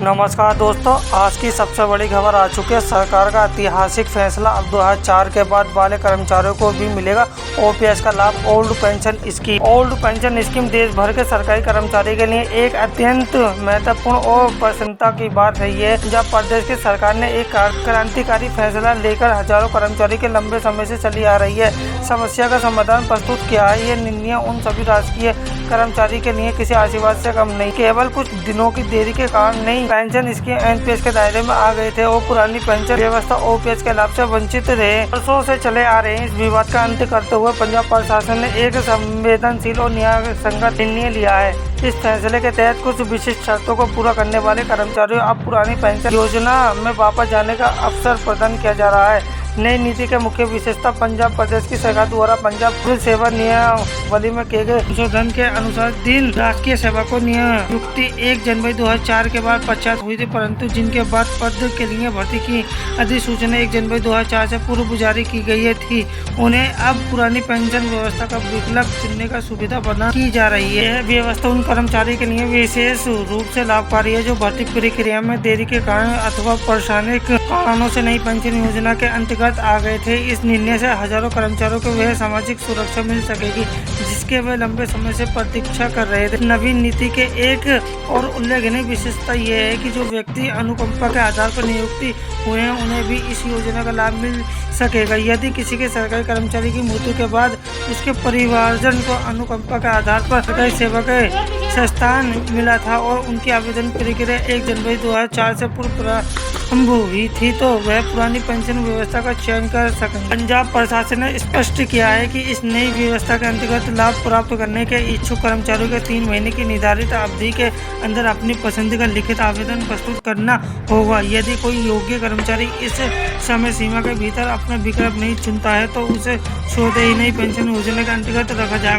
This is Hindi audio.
नमस्कार दोस्तों, आज की सबसे बड़ी खबर आ चुकी है। सरकार का ऐतिहासिक फैसला, अब 2004 के बाद वाले कर्मचारियों को भी मिलेगा ओपीएस का लाभ। ओल्ड पेंशन स्कीम देश भर के सरकारी कर्मचारी के लिए एक अत्यंत महत्वपूर्ण और प्रसन्नता की बात रही है। जब प्रदेश की सरकार ने एक क्रांतिकारी फैसला लेकर हजारों कर्मचारी के लंबे समय से चली आ रही है समस्या का समाधान प्रस्तुत किया है। ये निर्णय उन सभी राजकीय कर्मचारी के लिए किसी आशीर्वाद से कम नहीं, केवल कुछ दिनों की देरी के कारण नहीं पेंशन स्कीम एनपीएस के दायरे में आ गए थे और पुरानी पेंशन व्यवस्था ओपीएस के लाभ से वंचित रहे। वर्षों से चले आ रहे इस विवाद का अंत करते हुए पंजाब प्रशासन ने एक संवेदनशील और न्यायसंगत निर्णय लिया है। इस फैसले के तहत कुछ विशिष्ट शर्तों को पूरा करने वाले कर्मचारियों अब पुरानी पेंशन योजना में वापस जाने का अवसर प्रदान किया जा रहा है। नई नीति के मुख्य विशेषता पंजाब प्रदेश की सरकार द्वारा पंजाब पुलिस सेवा नियमावली में किए गए संशोधन के अनुसार दिन राजकीय सेवा को नियुक्ति 1 जनवरी 2004 के बाद पश्चात हुई थी, परंतु जिनके बाद पद के लिए भर्ती की अधिसूचना 1 जनवरी 2004 से पूर्व जारी की गई थी, उन्हें अब पुरानी पेंशन व्यवस्था का विकल्प चुनने का सुविधा प्रदान की जा रही है। यह व्यवस्था उन कर्मचारी के लिए विशेष रूप से लाभकारी है जो भर्ती प्रक्रिया में देरी के कारण अथवा प्रशासनिक कारणों से नई पेंशन योजना के अंतर्गत आ गए थे। इस निर्णय से हजारों कर्मचारियों को वह सामाजिक सुरक्षा मिल सकेगी जिसके वे लंबे समय से प्रतीक्षा कर रहे थे। नवीन नीति के एक और उल्लेखनीय विशेषता यह है कि जो व्यक्ति अनुकंपा के आधार पर नियुक्ति हुए हैं उन्हें भी इस योजना का लाभ मिल सकेगा। यदि किसी के सरकारी कर्मचारी की मृत्यु के बाद उसके परिवारजन को अनुकंपा के आधार पर सरकारी सेवा के स्थान मिला था और उनकी आवेदन प्रक्रिया 1 जनवरी 2004 से पूर्व प्रारंभ हुई थी, तो वह पुरानी पेंशन व्यवस्था का चयन कर सकेंगे। पंजाब प्रशासन ने स्पष्ट किया है कि इस नई व्यवस्था के अंतर्गत लाभ प्राप्त करने के इच्छुक कर्मचारियों के 3 महीने की निर्धारित अवधि के अंदर अपनी पसंद का लिखित आवेदन प्रस्तुत करना होगा। यदि कोई योग्य कर्मचारी इस समय सीमा के भीतर अपना विकल्प नहीं चुनता है तो उसे स्वदेही नई पेंशन योजना के अंतर्गत रखा जाएगा।